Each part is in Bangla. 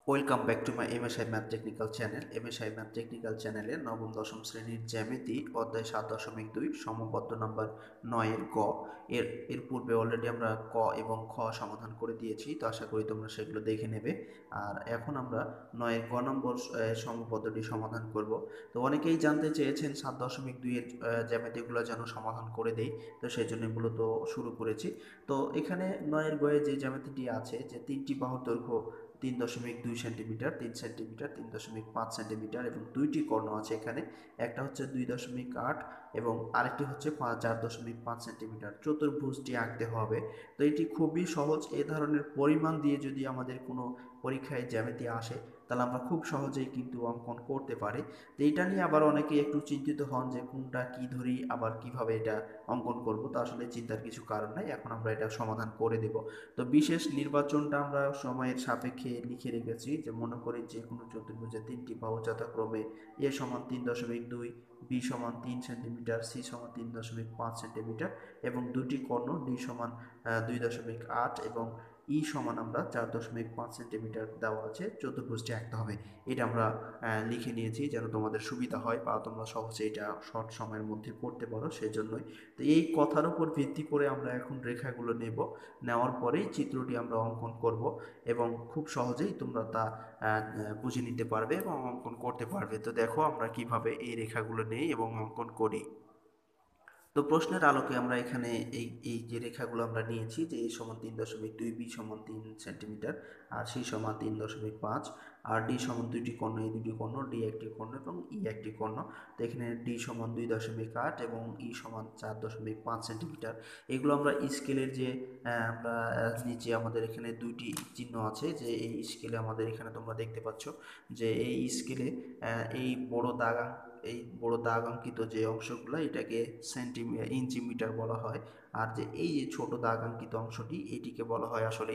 Welcome back to my MSI math technical channel. MSI math technical চ্যানেলে নবম দশম শ্রেণীর জ্যামিতি অধ্যায় 7.2 সমপদ্য নাম্বার 9-এর গ এর পূর্বে অলরেডি আমরা ক এবং খ সমাধান করে দিয়েছি, তো আশা করি তোমরা সেগুলো দেখে নেবে। আর এখন আমরা 9-এর গ নম্বর সমপদ্যটি সমাধান করব। তো অনেকেই জানতে চেয়েছেন 7.2-এর জ্যামিতিগুলো যেন সমাধান করে দেই, তো সেই জন্য মূলত শুরু করেছি। তো এখানে 9-এর গয়ে যে জ্যামিতিটি আছে, যে তিনটি বাহুর দৈর্ঘ্য 3.2 সেন্টিমিটার, 3 সেন্টিমিটার, 3.5 সেন্টিমিটার এবং দুইটি কর্ণ আছে এখানে। একটা হচ্ছে 2.8 এবং আরেকটি হচ্ছে 4.5 সেন্টিমিটার। চতুর্ভুজটি আঁকতে হবে। তো এটি খুবই সহজ। এই ধরনের পরিমাণ দিয়ে যদি আমাদের কোনো পরীক্ষায় জ্যামিতি আসে, তাহলে আমরা খুব সহজেই কিন্তু অঙ্কন করতে পারি। তো এটা নিয়ে আবার অনেকেই একটু চিন্তিত হন যে কোনটা কি ধরি, আবার কিভাবে এটা অঙ্কন করব। তো আসলে চিন্তার কিছু কারণ নাই, এখন আমরা এটা সমাধান করে দেব। তো বিশেষ নির্বাচনটা আমরা সময়ের সাপেক্ষে লিখে রেখেছি, যে মনে করি যে কোনো চতুর্ভুজের তিনটি বাহু যথাক্রমে এ সমান 3.2, বি সমান 3 সেন্টিমিটার, সি সমান 3.5 সেন্টিমিটার এবং দুটি কর্ণ ডি সমান 2.8 এবং ই সমান আমরা 4.5 সেন্টিমিটার দেওয়া আছে। চতুর্ভুজটি আঁকতে হবে। এটা আমরা লিখে নিয়েছি যেন তোমাদের সুবিধা হয় বা তোমরা সহজে এটা শর্ট সময়ের মধ্যে করতে পারো, সেজন্যই। তো এই কথার উপর ভিত্তি করে আমরা এখন রেখাগুলো নেব। নেওয়ার পরেই চিত্রটি আমরা অঙ্কন করব এবং খুব সহজেই তোমরা তা বুঝে নিতে পারবে এবং অঙ্কন করতে পারবে। তো দেখো আমরা কিভাবে এই রেখাগুলো নেই এবং অঙ্কন করি। তো প্রশ্নের আলোকে আমরা এখানে এই এই যে রেখাগুলো আমরা নিয়েছি, যে এ সমান 3.2, বি সমান 3 সেন্টিমিটার, আর সি সমান 3.5, আর ডি সমান দুইটি কর্ণ, এই দুটি কর্ণ, ডি একটি কর্ণ এবং ই একটি কর্ণ। তো এখানে ডি সমান 2.8 এবং ই সমান 4.5 সেন্টিমিটার। এগুলো আমরা স্কেলের যে আমরা নিচে আমাদের এখানে দুইটি চিহ্ন আছে, যে এই স্কেলে আমাদের এখানে তোমরা দেখতে পাচ্ছ যে এই স্কেলে এই বড় দাগ, এই বড় দাগ অঙ্কিত যে অংশগুলো, এটাকে ইঞ্চি মিটার বলা হয়। আর যে এই যে ছোট দাগ অঙ্কিত অংশটি, এটিকে বলা হয় আসলে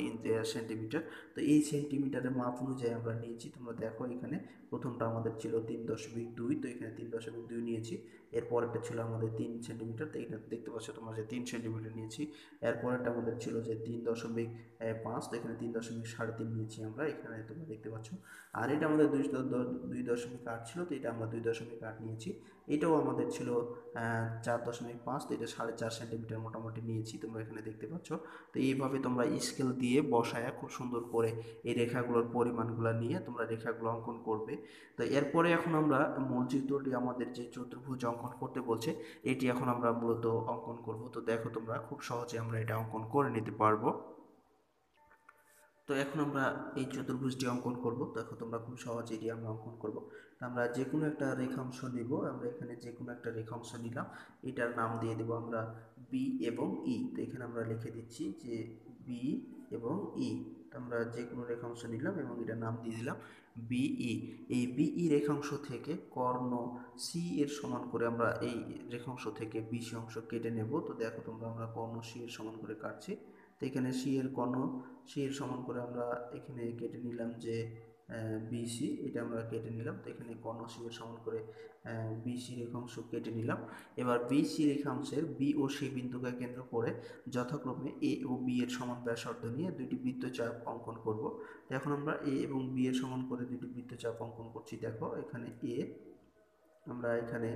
সেন্টিমিটার। তো এই সেন্টিমিটারের মাপ অনুযায়ী আমরা নিয়েছি। তোমরা দেখো এখানে প্রথমটা আমাদের ছিল 3.2, তো এখানে 3.2 নিয়েছি। এরপরেরটা ছিল আমাদের 3 সেন্টিমিটার, তো এখানে দেখতে পাচ্ছ তোমরা যে 3 সেন্টিমিটার নিয়েছি। এরপরেরটা আমাদের ছিল যে 3.5, তো এখানে 3.3.5 নিয়েছি আমরা, এখানে তোমরা দেখতে পাচ্ছ। আর এটা আমাদের 2.8 ছিল, তো এটা আমরা 2.8 নিয়েছি। এটাও আমাদের ছিল 4.5, তো এটা 4.5 সেন্টিমিটার মোটামুটি নিয়েছি, তোমরা এখানে দেখতে পাচ্ছ। তো এইভাবে তোমরা স্কেল দিয়ে বসায়া খুব সুন্দর করে এই রেখাগুলোর পরিমাণগুলো নিয়ে তোমরা রেখাগুলো অঙ্কন করবে। তো এরপরে এখন আমরা মূল চিত্রটি, আমাদের যে চতুর্ভুজ অঙ্কন করতে বলছে, এটি এখন আমরা মূলত অঙ্কন করব। তো দেখো তোমরা খুব সহজে আমরা এটা অঙ্কন করে নিতে পারবো। তো এখন আমরা এই চতুর্ভুজটি অঙ্কন করব। দেখো তোমরা খুব সহজে এটি আমরা অঙ্কন করব। তো আমরা যে কোনো একটা রেখাংশ নিব। আমরা এখানে যে কোনো একটা রেখাংশ নিলাম, এটার নাম দিয়ে দেব আমরা বি এবং ই। তো এখানে আমরা লিখে দিচ্ছি যে বি এবং ই। আমরা যে কোনো রেখাংশ নিলাম এবং এটার নাম দিয়ে দিলাম বিই। এই বিই রেখাংশ থেকে কর্ণ সি এর সমান করে আমরা এই রেখাংশ থেকে বিসি অংশ কেটে নেব। তো দেখো তোমরা, আমরা কর্ণ সি এর সমান করে কাটছি। তো এখানে সি এর কর্ণ সি এর সমান করে আমরা এখানে কেটে নিলাম যে বিসি, এটা আমরা কেটে নিলাম। তো এখানে কর্ণ সি এর সমান করে বিসি রেখাংশ কেটে নিলাম। এবার বিসি রেখাংশের বি ও সি বিন্দুকে কেন্দ্র করে যথাক্রমে এ ও বি এর সমান ব্যাসার্ধ নিয়ে দুইটি বৃত্তচাপ অঙ্কন করব। তো এখন আমরা এ এবং বি এর সমান করে দুইটি বৃত্তচাপ অঙ্কন করছি। দেখো এখানে এ, আমরা এখানে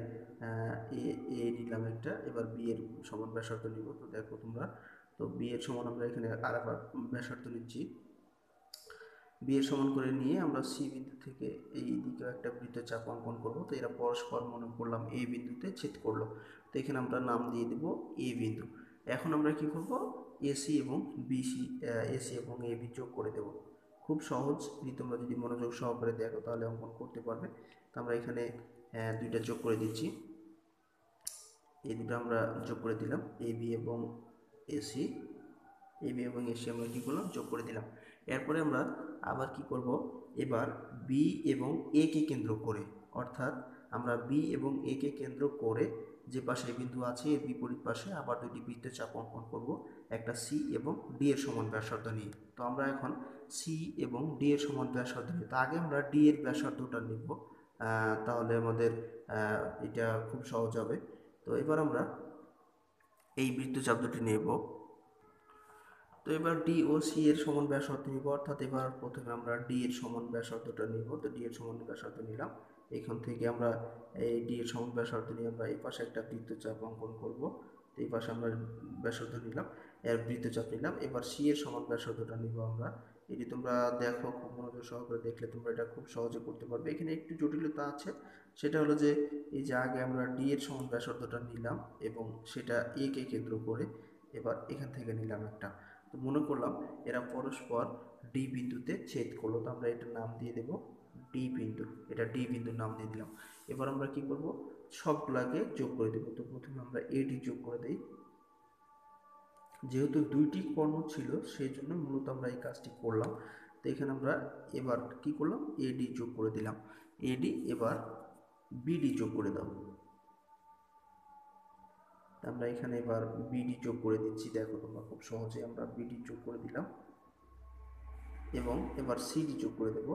এ এ নিলাম একটা, এবার বি এর সমান ব্যাসার্ধ নিব। তো দেখো তোমরা, তো বি এর সমান আমরা এখানে আরেকবার ব্যাসার্ধ নিচ্ছি। বি এর সমান করে নিয়ে আমরা সি বিন্দু থেকে এই দিকে একটা বৃত্তচাপ অঙ্কন করব। তো এরা পরস্পর মনে করলাম এ বিন্দুতে ছেদ করলো। তো এখানে আমরা নাম দিয়ে দেব এ বিন্দু। এখন আমরা কি করব, এসি এবং বিসি, এসি এবং এ বি যোগ করে দেব। খুব সহজ, তোমরা যদি মনোযোগ সহকারে দেখো তাহলে অঙ্কন করতে পারবে। তো আমরা এখানে দুইটা যোগ করে দিচ্ছি। এই দুটো আমরা যোগ করে দিলাম, এ বি এবং এসি। এ বি এবং এসি আমরা কী করলাম, যোগ করে দিলাম। এরপরে আমরা আবার কি করব, এবার বি এবং এ কে কেন্দ্র করে, অর্থাৎ আমরা বি এবং এ কে কেন্দ্র করে যে পাশে বিন্দু আছে এর বিপরীত পাশে আবার দুটি বৃত্তচাপ অঙ্কন করব, একটা সি এবং ডি এর সমান ব্যাসার্ধ নিয়ে। তো আমরা এখন সি এবং ডি এর সমান ব্যাসার্ধ নিই। তো আগে আমরা ডি এর ব্যাসার্ধটা নিব, তাহলে আমাদের এটা খুব সহজ হবে। তো এবার আমরা এই বৃত্তচাপ দুটি নেব। তো এবার ডি ও সি এর সমান ব্যাসার্ধ নিব, অর্থাৎ এবার প্রথমে আমরা ডি এর সমান ব্যাসার্ধটা নিব। তো ডি এর সমান ব্যাসার্ধ নিলাম, এখান থেকে আমরা এই ডি এর সমান ব্যাসার্ধ নিয়ে আমরা এই পাশে একটা বৃত্তচাপ অঙ্কন করব। তো এই পাশে আমরা ব্যাসার্ধ নিলাম, এর বৃত্তচাপ নিলাম। এবার সি এর সমান ব্যাসার্ধটা নিব আমরা। এটি তোমরা দেখো, খুব মনোযোগ সহকারে দেখলে তোমরা এটা খুব সহজে করতে পারবে। এখানে একটু জটিলতা আছে, সেটা হলো যে এই যে আগে আমরা ডি এর সমান ব্যাসার্ধটা নিলাম এবং সেটা এ কে কেন্দ্র করে এবার এখান থেকে নিলাম একটা। তো মনে করলাম এরা পরস্পর ডি বিন্দুতে ছেদ করলো, তো আমরা এটার নাম দিয়ে দেব ডি বিন্দু। এটা ডি বিন্দুর নাম দিয়ে দিলাম। এবার আমরা কি করব, সবগুলাকে যোগ করে দেব। তো প্রথমে আমরা এডি যোগ করে দেই। যেহেতু দুইটি কর্ণ ছিল সেই জন্য মূলত আমরা এই কাজটি করলাম। তো এখানে আমরা এবার কি করলাম, এডি যোগ করে দিলাম। এডি, এবার বিডি যোগ করে দাও। আমরা এখানে এবার বিডি যোগ করে দিচ্ছি। দেখো তোমরা খুব সহজে আমরা বিডি যোগ করে দিলাম এবং এবার সিডি যোগ করে দেব।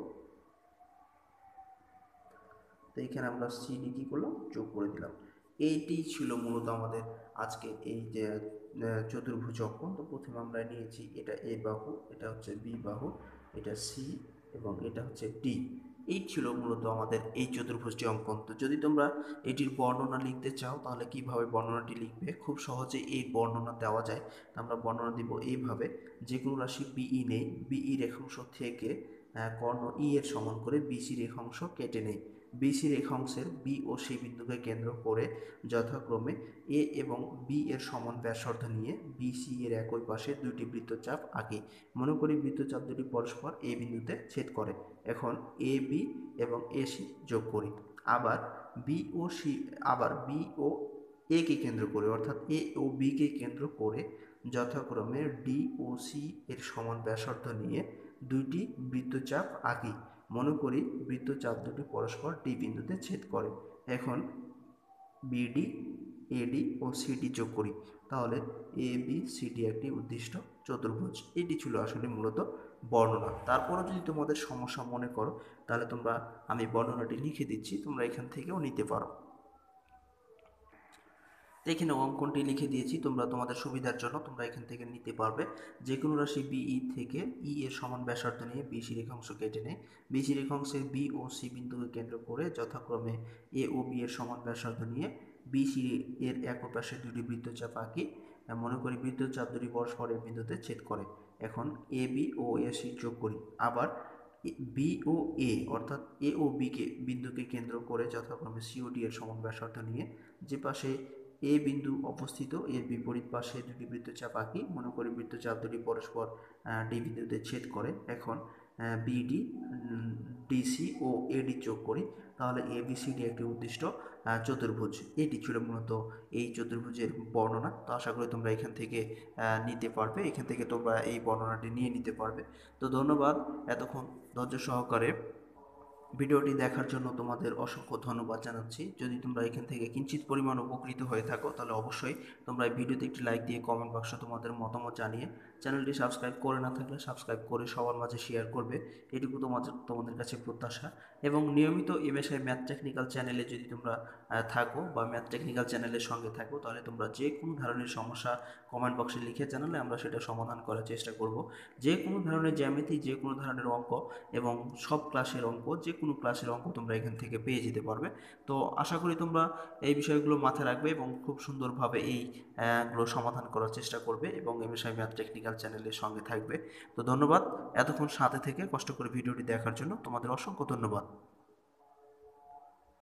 তো এখানে আমরা সিডি কি করলাম, যোগ করে দিলাম। এইটি ছিল মূলত আমাদের আজকে এই যে চতুর্ভুজ অঙ্কন। তো প্রথমে আমরা নিয়েছি এটা এ বাহু, এটা হচ্ছে বি বাহু, এটা সি এবং এটা হচ্ছে ডি। এই ছিল মূলত আমাদের এই চতুর্ভুজটি অঙ্কন। তো যদি তোমরা এটির বর্ণনা লিখতে চাও তাহলে কিভাবে বর্ণনাটি লিখবে, খুব সহজে এই বর্ণনা দেওয়া যায়। আমরা বর্ণনা দিব এইভাবে, যে কোনো রাশি বিই নেই, বিই রেখাংশ থেকে কর্ণ ই এর সমান করে বিসি রেখাংশ কেটে নেই। বিসি রেখাংশের বি ও সি বিন্দুকে কেন্দ্র করে যথাক্রমে এ এবং বি এর সমান ব্যাসার্ধ নিয়ে বিসি এর একই পাশে দুইটি বৃত্তচাপ আঁকি। মনে করি বৃত্তচাপ দুটি পরস্পর এ বিন্দুতে ছেদ করে। এখন এ বি এবং এ সি যোগ করি। আবার বি ও সি, আবার বি ও এ কে কেন্দ্র করে, অর্থাৎ এ ও বি কে কেন্দ্র করে যথাক্রমে ডি ও সি এর সমান ব্যাসার্ধ নিয়ে দুইটি বৃত্তচাপ আঁকি। মনে করি বৃত্তচাপ দুটি পরস্পর ডি বিন্দুতে ছেদ করে। এখন বিডি, এডি ও সিডি যোগ করি, তাহলে এ বি সিডি একটি উদ্দিষ্ট চতুর্ভুজ। এটি ছিল আসলে মূলত বর্ণনা। তারপরও যদি তোমাদের সমস্যা মনে করো তাহলে তোমরা, আমি বর্ণনাটি লিখে দিচ্ছি, তোমরা এখান থেকেও নিতে পারো। এখানে অঙ্কনটি লিখে দিয়েছি, তোমরা তোমাদের সুবিধার জন্য তোমরা এখান থেকে নিতে পারবে। যে কোনো রাশি বিই থেকে ই এর সমান ব্যাসার্ধ নিয়ে বিসি রেখাংশ কেটে নেয়। বিসি রেখাংশের বি ও সি বিন্দুকে কেন্দ্র করে যথাক্রমে এ ও বি এর সমান ব্যাসার্ধ নিয়ে বিসি এর একই পাশে দুটি বৃত্তচাপ আঁকি। মনে করি বৃত্তচাপ দুটি পরস্পরের বিন্দুতে ছেদ করে। এখন A B O A C যোগ করি। আবার বি ও এ, অর্থাৎ এ ও বি কে বিন্দুকে কেন্দ্র করে যথাক্রমে সি ও ডি এর সমান ব্যাসার্ধ নিয়ে যে পাশে এ বিন্দু অবস্থিত এর বিপরীত পাশে দুটি বৃত্তচাপ আঁকি। মনে করি বৃত্তচাপ দুটি পরস্পর ডি বিন্দুতে ছেদ করে। এখন বিডি, ডিসি ও এডি যোগ করি, তাহলে এবিসিডি একটি উদ্দিষ্ট চতুর্ভুজ। এটি ছিল মূলত এই চতুর্ভুজের বর্ণনা। তো আশা করি তোমরা এখান থেকে নিতে পারবে, এখান থেকে তোমরা এই বর্ণনাটি নিয়ে নিতে পারবে। তো ধন্যবাদ এতক্ষণ ধৈর্য সহকারে ভিডিওটি দেখার জন্য তোমাদের অসংখ্য ধন্যবাদ জানাচ্ছি। যদি তোমরা এখান থেকে কিঞ্চিত পরিমাণ উপকৃত হয়ে থাকো তাহলে অবশ্যই তোমরা এই ভিডিওতে একটি লাইক দিয়ে কমেন্ট বক্সে তোমাদের মতামত জানিয়ে চ্যানেলটি সাবস্ক্রাইব করে না থাকলে সাবস্ক্রাইব করে সবার মাঝে শেয়ার করবে, এটুকু তোমাদের কাছে প্রত্যাশা। এবং নিয়মিত এমএসআই ম্যাথ টেকনিক্যাল চ্যানেলে যদি তোমরা থাকো বা ম্যাথ টেকনিক্যাল চ্যানেলের সঙ্গে থাকো তাহলে তোমরা যে কোনো ধরনের সমস্যা কমেন্ট বক্সে লিখে জানালে আমরা সেটা সমাধান করার চেষ্টা করব। যে কোনো ধরনের জ্যামিতি, যে কোনো ধরনের অঙ্ক এবং সব ক্লাসের অঙ্ক, যে কোনো ক্লাসের অঙ্ক তোমরা এখান থেকে পেয়ে যেতে পারবে। তো আশা করি তোমরা এই বিষয়গুলো মাথায় রাখবে এবং খুব সুন্দরভাবে এইগুলো সমাধান করার চেষ্টা করবে এবং এমএসআই ম্যাথ টেকনিক্যাল চ্যানেলের সঙ্গে থাকবে। তো ধন্যবাদ এতক্ষণ সাথে থেকে কষ্ট করে ভিডিওটি দেখার জন্য, তোমাদের অসংখ্য ধন্যবাদ।